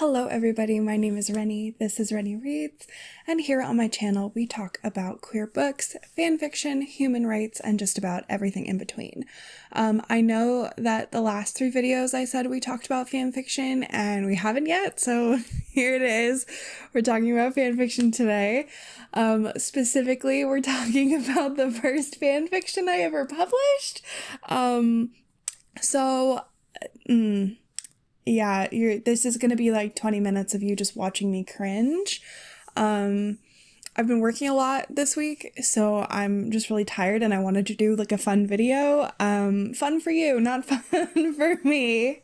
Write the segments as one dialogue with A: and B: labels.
A: Hello everybody, my name is Reny, this is Reny Reads, and here on my channel we talk about queer books, fanfiction, human rights, and just about everything in between. I know that the last 3 videos I said we talked about fanfiction, and we haven't yet, so here it is. We're talking about fanfiction today. Specifically, we're talking about the first fanfiction I ever published. Yeah, this is gonna be like 20 minutes of you just watching me cringe. I've been working a lot this week, so I'm just really tired and I wanted to do like a fun video. Fun for you, not fun for me.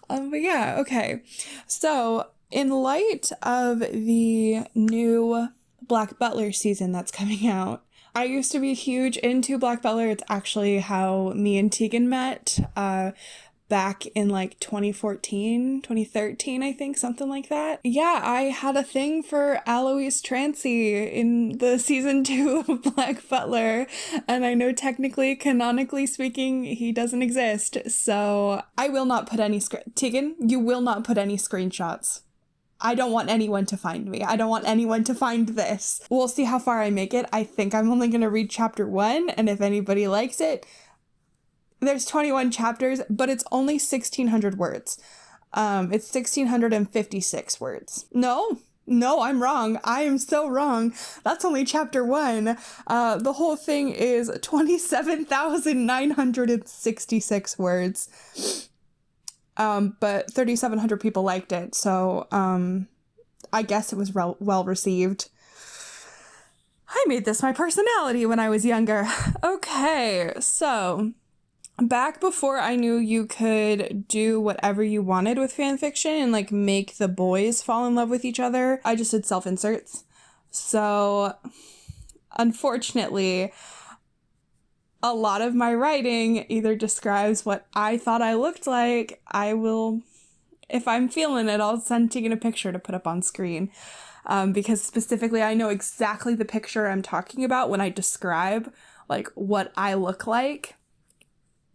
A: But yeah, okay. So in light of the new Black Butler season that's coming out, I used to be huge into Black Butler. It's actually how me and Tegan met, back in like 2013, I think, something like that. Yeah, I had a thing for Alois Trancy in the season 2 of Black Butler, and I know technically, canonically speaking, he doesn't exist, so I will not put any Tegan, you will not put any screenshots. I don't want anyone to find me. I don't want anyone to find this. We'll see how far I make it. I think I'm only gonna read chapter 1, and if anybody likes it, there's 21 chapters, but it's only 1,600 words. It's 1,656 words. No, I'm wrong. I am so wrong. That's only chapter 1. The whole thing is 27,966 words. But 3,700 people liked it, so I guess it was well received. I made this my personality when I was younger. Okay, so back before I knew you could do whatever you wanted with fanfiction and like make the boys fall in love with each other, I just did self-inserts. So unfortunately, a lot of my writing either describes what I thought I looked like. I will, if I'm feeling it, I'll send Tegan a picture to put up on screen. Because specifically I know exactly the picture I'm talking about when I describe like what I look like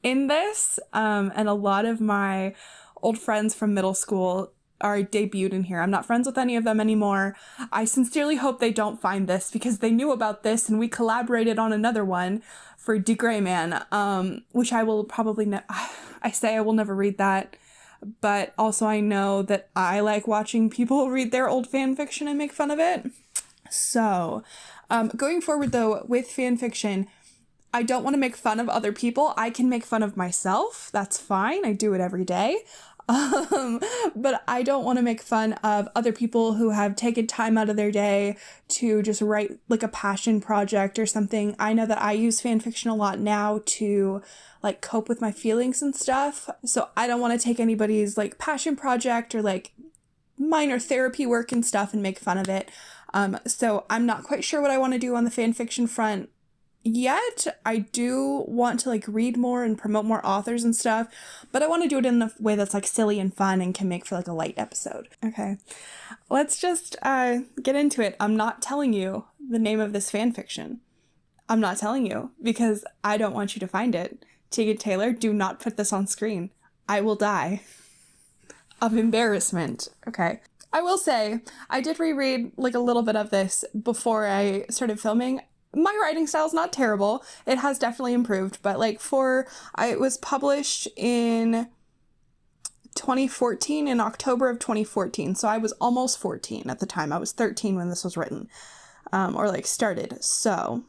A: in this, and a lot of my old friends from middle school are debuted in here. I'm not friends with any of them anymore. I sincerely hope they don't find this because they knew about this and we collaborated on another one for De Grey Man, which I will probably I say I will never read that, but also I know that I like watching people read their old fan fiction and make fun of it. So going forward though with fan fiction, I don't want to make fun of other people. I can make fun of myself. That's fine. I do it every day. But I don't want to make fun of other people who have taken time out of their day to just write like a passion project or something. I know that I use fan fiction a lot now to like cope with my feelings and stuff. So I don't want to take anybody's like passion project or like minor therapy work and stuff and make fun of it. So I'm not quite sure what I want to do on the fan fiction front yet. I do want to like read more and promote more authors and stuff, but I want to do it in a way that's like silly and fun and can make for like a light episode. Okay, let's just get into it. I'm not telling you the name of this fan fiction. I'm not telling you because I don't want you to find it. Tegan Taylor, do not put this on screen. I will die of embarrassment. Okay. I will say I did reread like a little bit of this before I started filming. My writing style is not terrible. It has definitely improved, but like it was published in 2014, in October of 2014. So I was almost 14 at the time. I was 13 when this was written, or like started. So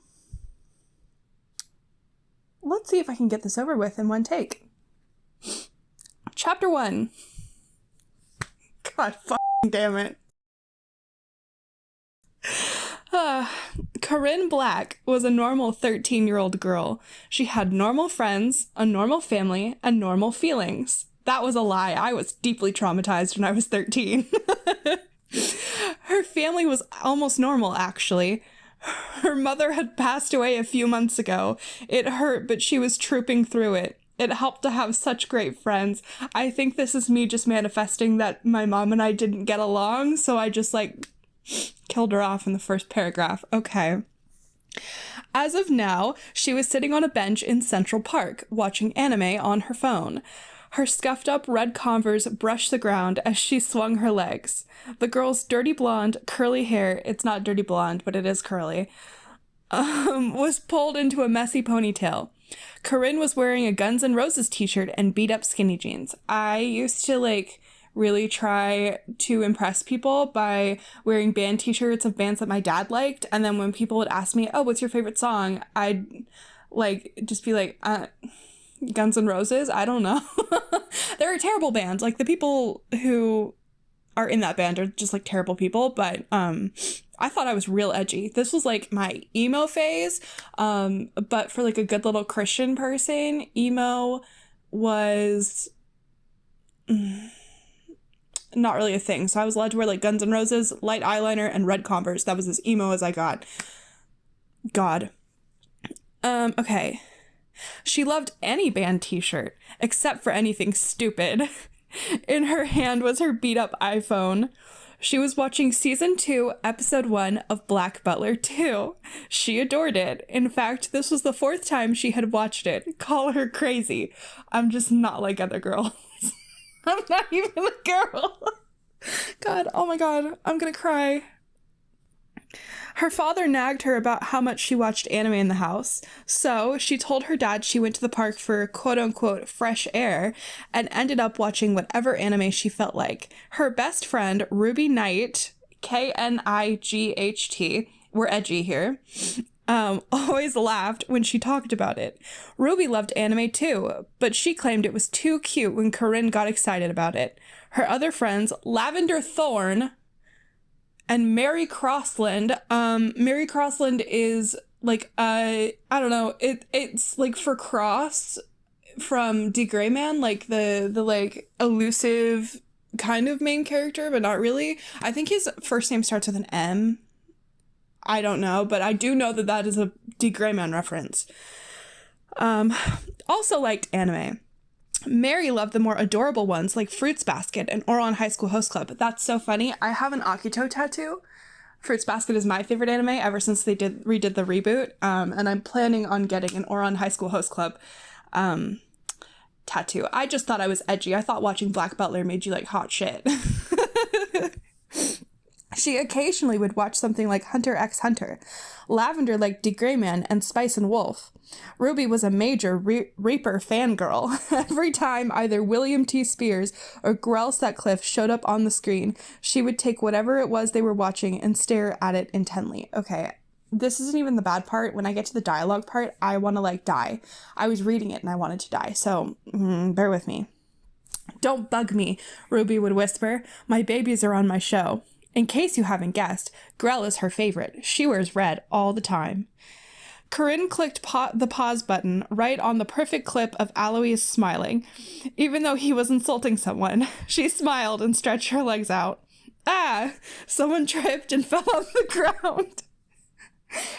A: let's see if I can get this over with in one take. Chapter 1. God fucking damn it. Corinne Black was a normal 13-year-old girl. She had normal friends, a normal family, and normal feelings. That was a lie. I was deeply traumatized when I was 13. Her family was almost normal, actually. Her mother had passed away a few months ago. It hurt, but she was trooping through it. It helped to have such great friends. I think this is me just manifesting that my mom and I didn't get along, so I just like killed her off in the first paragraph. Okay. As of now, she was sitting on a bench in Central Park, watching anime on her phone. Her scuffed up red Converse brushed the ground as she swung her legs. The girl's dirty blonde, curly hair, it's not dirty blonde, but it is curly, was pulled into a messy ponytail. Corinne was wearing a Guns N' Roses t-shirt and beat up skinny jeans. I used to really try to impress people by wearing band t-shirts of bands that my dad liked. And then when people would ask me, oh, what's your favorite song? I'd just be like, Guns N' Roses? I don't know. They're a terrible band. Like, the people who are in that band are just terrible people. But I thought I was real edgy. This was my emo phase. But for a good little Christian person, emo was not really a thing. So I was allowed to wear Guns N' Roses, light eyeliner, and red Converse. That was as emo as I got. God. Okay. She loved any band t-shirt, except for anything stupid. In her hand was her beat-up iPhone. She was watching Season 2, Episode 1 of Black Butler 2. She adored it. In fact, this was the 4th time she had watched it. Call her crazy. I'm just not like other girls. I'm not even a girl. God, oh my God, I'm gonna cry. Her father nagged her about how much she watched anime in the house, so she told her dad she went to the park for quote-unquote fresh air and ended up watching whatever anime she felt like. Her best friend, Ruby Knight, Knight, we're edgy here, always laughed when she talked about it. Ruby loved anime too, but she claimed it was too cute when Corinne got excited about it. Her other friends, Lavender Thorn and Mary Crossland. Mary Crossland is I don't know, it's for Cross from D. Gray Man, the elusive kind of main character, but not really. I think his first name starts with an M. I don't know, but I do know that is a D. Gray Man reference. Also liked anime. Mary loved the more adorable ones like Fruits Basket and Ouran High School Host Club. That's so funny. I have an Akito tattoo. Fruits Basket is my favorite anime ever since they redid the reboot. And I'm planning on getting an Ouran High School Host Club tattoo. I just thought I was edgy. I thought watching Black Butler made you hot shit. She occasionally would watch something like Hunter x Hunter. Lavender liked D. Gray Man and Spice and Wolf. Ruby was a major Reaper fangirl. Every time either William T. Spears or Grell Sutcliffe showed up on the screen, she would take whatever it was they were watching and stare at it intently. Okay, this isn't even the bad part. When I get to the dialogue part, I want to die. I was reading it and I wanted to die, so bear with me. Don't bug me, Ruby would whisper. My babies are on my show. In case you haven't guessed, Grell is her favorite. She wears red all the time. Corinne clicked the pause button right on the perfect clip of Alois smiling. Even though he was insulting someone, she smiled and stretched her legs out. Ah! Someone tripped and fell on the ground.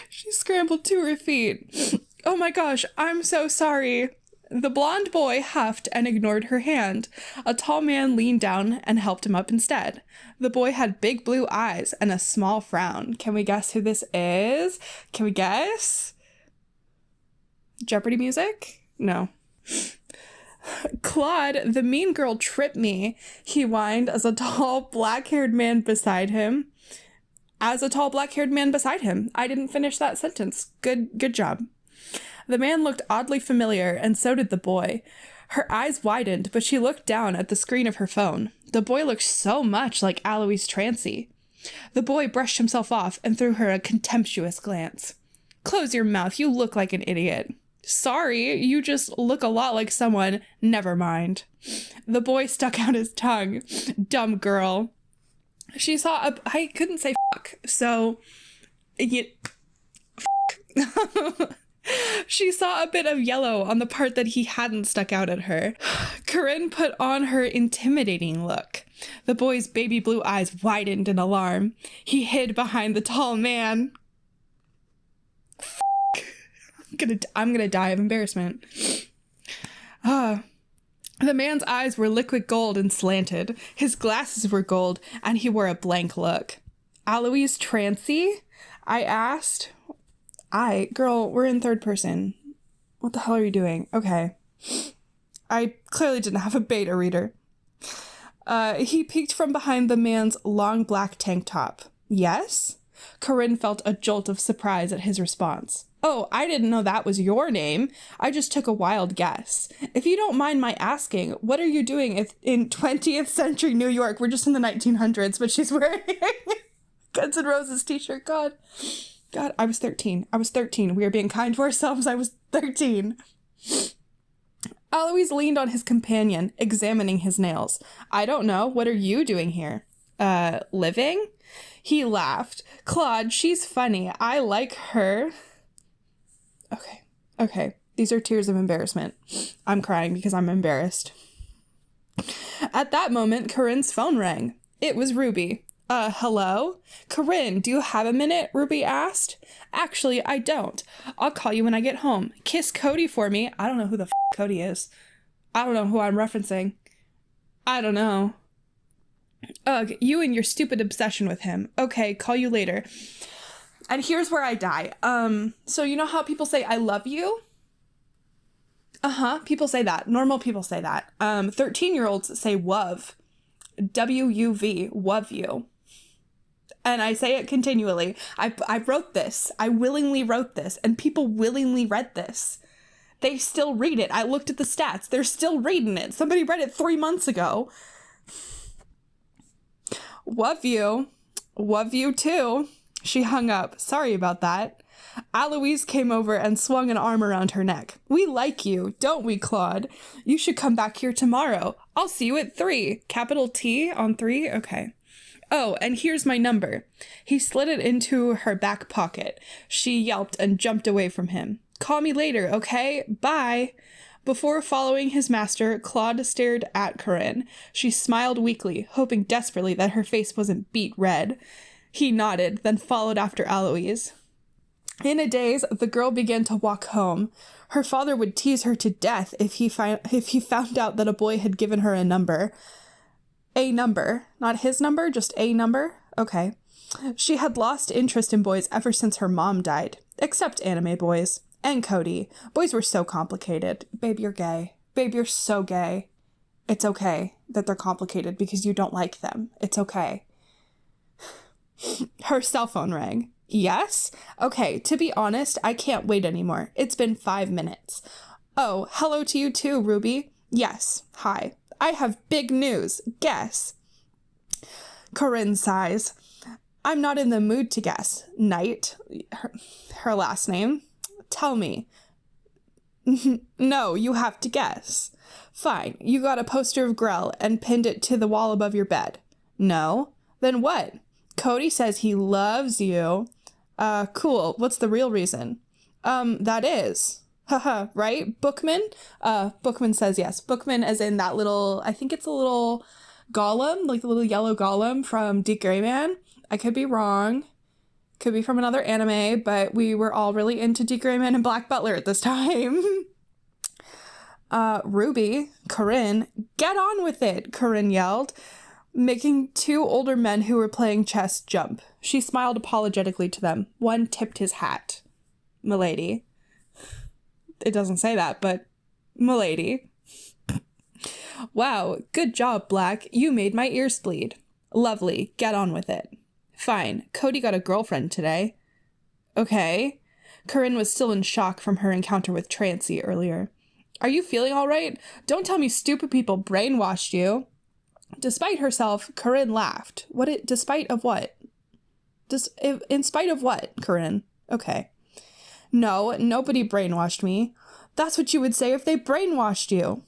A: She scrambled to her feet. Oh my gosh, I'm so sorry. The blonde boy huffed and ignored her hand. A tall man leaned down and helped him up instead. The boy had big blue eyes and a small frown. Can we guess who this is? Can we guess? Jeopardy music? No. Claude, the mean girl, tripped me, he whined as a tall black-haired man beside him. I didn't finish that sentence. Good job. The man looked oddly familiar, and so did the boy. Her eyes widened, but she looked down at the screen of her phone. The boy looked so much like Alois Trancy. The boy brushed himself off and threw her a contemptuous glance. Close your mouth, you look like an idiot. Sorry, you just look a lot like someone. Never mind. The boy stuck out his tongue. Dumb girl. She saw I couldn't say fuck, so... She saw a bit of yellow on the part that he hadn't stuck out at her. Corinne put on her intimidating look. The boy's baby blue eyes widened in alarm. He hid behind the tall man. I'm gonna die of embarrassment. The man's eyes were liquid gold and slanted. His glasses were gold, and he wore a blank look. Alois Trancy? I asked. Girl, we're in third person. What the hell are you doing? Okay. I clearly didn't have a beta reader. He peeked from behind the man's long black tank top. Yes? Corinne felt a jolt of surprise at his response. Oh, I didn't know that was your name. I just took a wild guess. If you don't mind my asking, what are you doing in 20th century New York? We're just in the 1900s, but she's wearing Guns N' Roses t-shirt. God, I was 13. We are being kind to ourselves. I was 13. Alois leaned on his companion, examining his nails. I don't know. What are you doing here? Living? He laughed. Claude, she's funny. I like her. Okay. These are tears of embarrassment. I'm crying because I'm embarrassed. At that moment, Corinne's phone rang. It was Ruby. Hello? Corinne, do you have a minute? Ruby asked. Actually, I don't. I'll call you when I get home. Kiss Cody for me. I don't know who the Cody is. I don't know who I'm referencing. I don't know. Ugh, you and your stupid obsession with him. Okay, call you later. And here's where I die. So you know how people say, I love you? People say that. Normal people say that. 13-year-olds say wuv. W-U-V. Wuv you. And I say it continually. I wrote this. I willingly wrote this. And people willingly read this. They still read it. I looked at the stats. They're still reading it. Somebody read it 3 months ago. Wuv you. Wuv you too. She hung up. Sorry about that. Alois came over and swung an arm around her neck. We like you, don't we, Claude? You should come back here tomorrow. I'll see you at 3. Capital T on 3? Okay. Oh, and here's my number. He slid it into her back pocket. She yelped and jumped away from him. Call me later, okay? Bye. Before following his master, Claude stared at Corinne. She smiled weakly, hoping desperately that her face wasn't beet red. He nodded, then followed after Alois. In a daze, the girl began to walk home. Her father would tease her to death if he found out that a boy had given her a number. A number. Not his number, just a number? Okay. She had lost interest in boys ever since her mom died. Except anime boys. And Cody. Boys were so complicated. Babe, you're gay. Babe, you're so gay. It's okay that they're complicated because you don't like them. It's okay. Her cell phone rang. Yes? Okay, to be honest, I can't wait anymore. It's been 5 minutes. Oh, hello to you too, Ruby. Yes, hi. I have big news. Guess. Corinne sighs. I'm not in the mood to guess. Knight, her last name. Tell me. No, you have to guess. Fine, you got a poster of Grell and pinned it to the wall above your bed. No? Then what? Cody says he loves you. Cool. What's the real reason? That is. Haha, right? Bookman? Bookman says yes. Bookman as in that little, I think it's a little golem, like the little yellow golem from Dick Grayman. I could be wrong. Could be from another anime, but we were all really into Dick Grayman and Black Butler at this time. Ruby, Corinne, get on with it, Corinne yelled, making 2 older men who were playing chess jump. She smiled apologetically to them. One tipped his hat. Milady. It doesn't say that, but Milady. Wow, good job, Black. You made my ears bleed. Lovely. Get on with it. Fine. Cody got a girlfriend today. Okay. Corinne was still in shock from her encounter with Trancy earlier. Are you feeling all right? Don't tell me stupid people brainwashed you. Despite herself, Corinne laughed. Despite of what? In spite of what, Corinne? Okay. No, nobody brainwashed me. That's what you would say if they brainwashed you.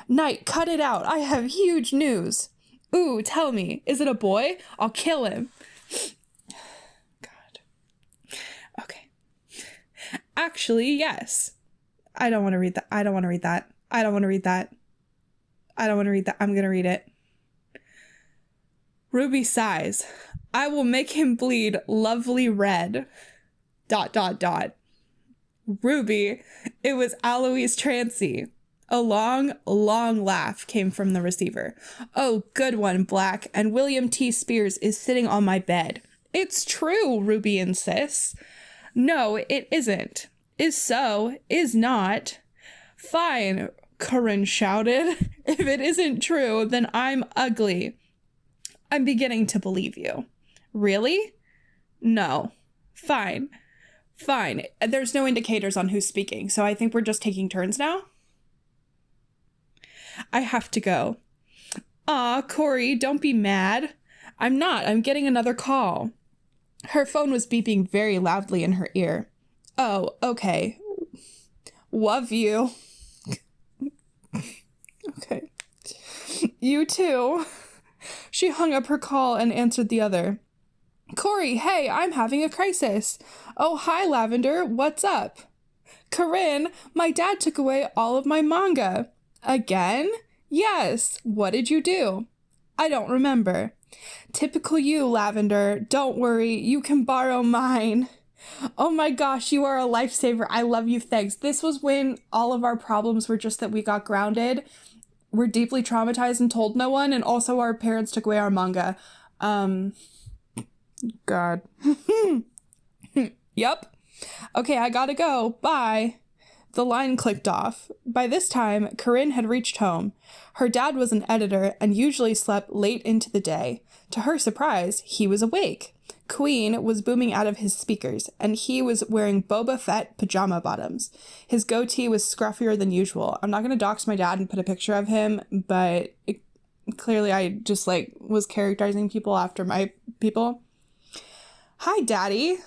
A: Knight, cut it out. I have huge news. Ooh, tell me. Is it a boy? I'll kill him. God. Okay. Actually, yes. I don't want to read that. I don't want to read that. I don't want to read that. I don't want to read that. I'm going to read it. Ruby sighs. I will make him bleed lovely red. ... Ruby, it was Alois Trancy. A long, long laugh came from the receiver. Oh, good one, Black, and William T. Spears is sitting on my bed. It's true, Ruby insists. No, it isn't. Is so, is not. Fine, Corinne shouted. If it isn't true, then I'm ugly. I'm beginning to believe you. Really? No. Fine. Fine. There's no indicators on who's speaking, so I think we're just taking turns now. I have to go. Aw, Corey, don't be mad. I'm not. I'm getting another call. Her phone was beeping very loudly in her ear. Oh, okay. Love you. Okay. You too. She hung up her call and answered the other. Corey, hey, I'm having a crisis. Oh, hi, Lavender. What's up? Corinne, my dad took away all of my manga. Again? Yes. What did you do? I don't remember. Typical you, Lavender. Don't worry. You can borrow mine. Oh my gosh, you are a lifesaver. I love you. Thanks. This was when all of our problems were just that we got grounded. We're deeply traumatized and told no one. And also our parents took away our manga. God. Yep. Okay, I gotta go. Bye. The line clicked off. By this time, Corinne had reached home. Her dad was an editor and usually slept late into the day. To her surprise, he was awake. Queen was booming out of his speakers, and he was wearing Boba Fett pajama bottoms. His goatee was scruffier than usual. I'm not going to dox my dad and put a picture of him, but clearly I just, was characterizing people after my people. Hi, Daddy.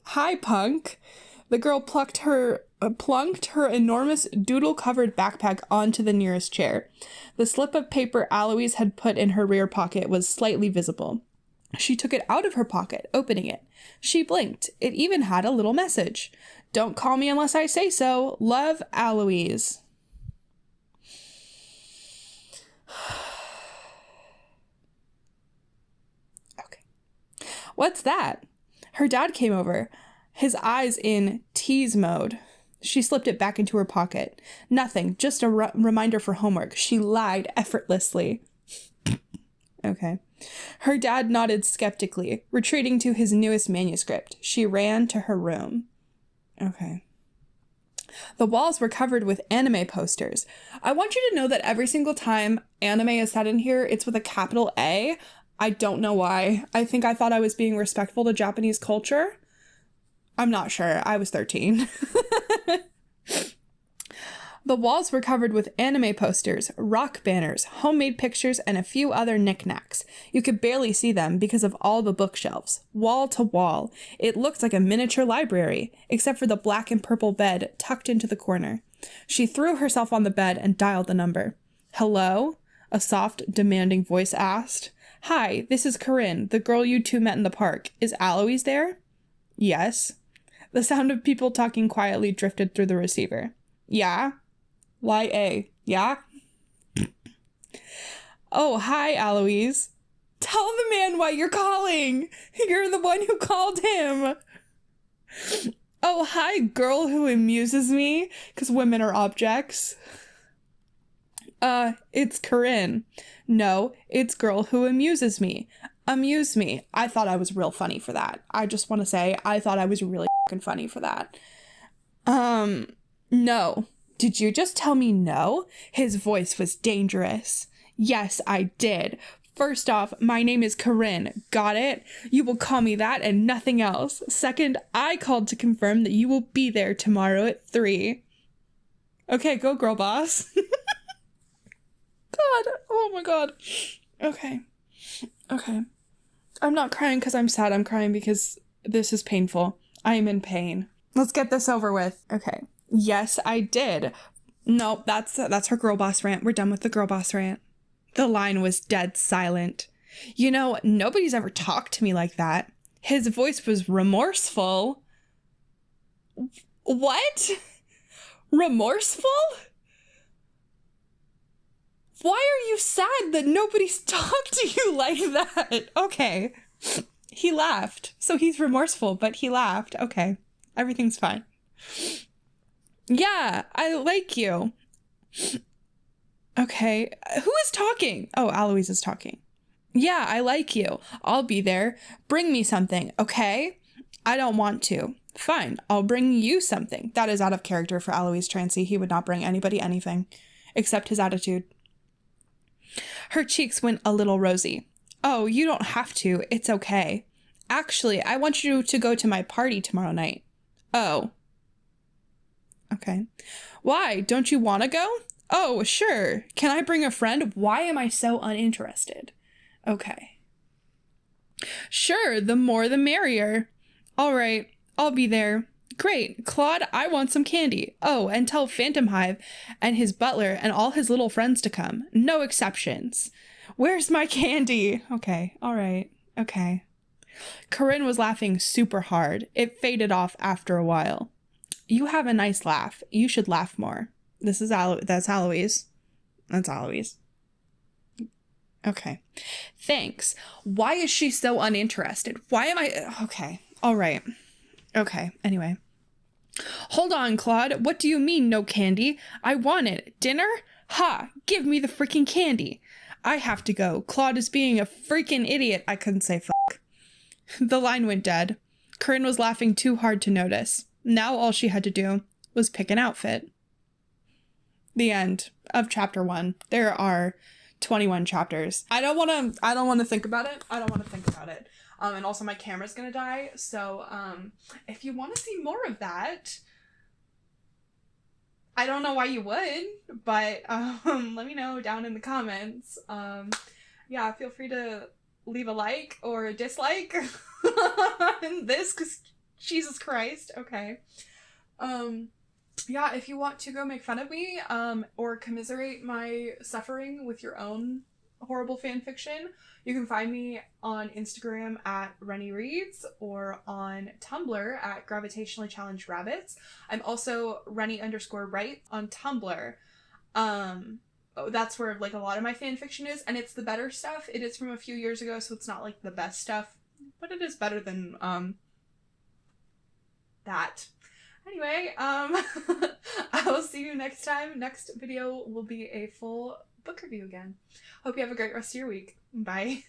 A: Hi, punk. The girl plunked her enormous doodle-covered backpack onto the nearest chair. The slip of paper Aloise had put in her rear pocket was slightly visible. She took it out of her pocket, opening it. She blinked. It even had a little message. Don't call me unless I say so. Love, Aloise. Okay. What's that? Her dad came over, his eyes in tease mode. She slipped it back into her pocket. Nothing, just a reminder for homework. She lied effortlessly. Okay. Her dad nodded skeptically, retreating to his newest manuscript. She ran to her room. Okay. The walls were covered with anime posters. I want you to know that every single time anime is said in here, it's with a capital A. I don't know why. I think I thought I was being respectful to Japanese culture. I'm not sure. I was 13. The walls were covered with anime posters, rock banners, homemade pictures, and a few other knickknacks. You could barely see them because of all the bookshelves, wall to wall. It looked like a miniature library, except for the black and purple bed tucked into the corner. She threw herself on the bed and dialed the number. Hello? A soft, demanding voice asked. Hi, this is Corinne, the girl you two met in the park. Is Aloise there? Yes. The sound of people talking quietly drifted through the receiver. Yeah? Y-A. Yeah? Oh, hi, Aloise. Tell the man why you're calling. You're the one who called him. Oh, hi, girl who amuses me, because women are objects. It's Corinne. No, it's girl who amuses me. Amuse me. I thought I was real funny for that. I just want to say, I thought I was really fucking funny for that. No. Did you just tell me no? His voice was dangerous. Yes, I did. First off, my name is Corinne. Got it? You will call me that and nothing else. Second, I called to confirm that you will be there tomorrow at 3. Okay, go girl boss. God, oh my God. Okay. I'm not crying because I'm sad. I'm crying because this is painful. I am in pain. Let's get this over with. Okay. Yes, I did. No, that's her girl boss rant. We're done with the girl boss rant. The line was dead silent. You know, nobody's ever talked to me like that. His voice was remorseful. What? Remorseful? Why are you sad that nobody's talked to you like that? Okay. He laughed. So he's remorseful, but he laughed. Okay. Everything's fine. Yeah, I like you. Okay. Who is talking? Oh, Aloise is talking. Yeah, I like you. I'll be there. Bring me something, okay? I don't want to. Fine, I'll bring you something. That is out of character for Alois Trancy. He would not bring anybody anything, except his attitude. Her cheeks went a little rosy. Oh, you don't have to. It's okay. Actually, I want you to go to my party tomorrow night. Oh. Okay. Why? Don't you want to go? Oh, sure. Can I bring a friend? Why am I so uninterested? Okay. Sure, the more the merrier. All right, I'll be there. Great. Claude, I want some candy. Oh, and tell Phantom Hive and his butler and all his little friends to come. No exceptions. Where's my candy? Okay, all right, okay. Corinne was laughing super hard. It faded off after a while. You have a nice laugh. You should laugh more. That's Alois. That's Alois. Okay. Thanks. Why is she so uninterested? Why am I... Okay. All right. Okay. Anyway. Hold on, Claude. What do you mean, no candy? I want it. Dinner? Ha! Give me the freaking candy. I have to go. Claude is being a freaking idiot. I couldn't say fuck. The line went dead. Corinne was laughing too hard to notice. Now all she had to do was pick an outfit. The end of chapter 1. There are 21 chapters. I don't want to think about it. And also my camera's gonna die. So if you want to see more of that, I don't know why you would, but let me know down in the comments. Yeah, feel free to leave a like or a dislike on this, because Jesus Christ. Okay. Yeah, if you want to go make fun of me, or commiserate my suffering with your own horrible fan fiction, you can find me on Instagram at Reny Reads or on Tumblr at Gravitationally Challenged Rabbits. I'm also Reny_Write on Tumblr. That's where like a lot of my fan fiction is, and it's the better stuff. It is from a few years ago, so it's not like the best stuff, but it is better than that. Anyway, I will see you next time. Next video will be a full book review again. Hope you have a great rest of your week. Bye.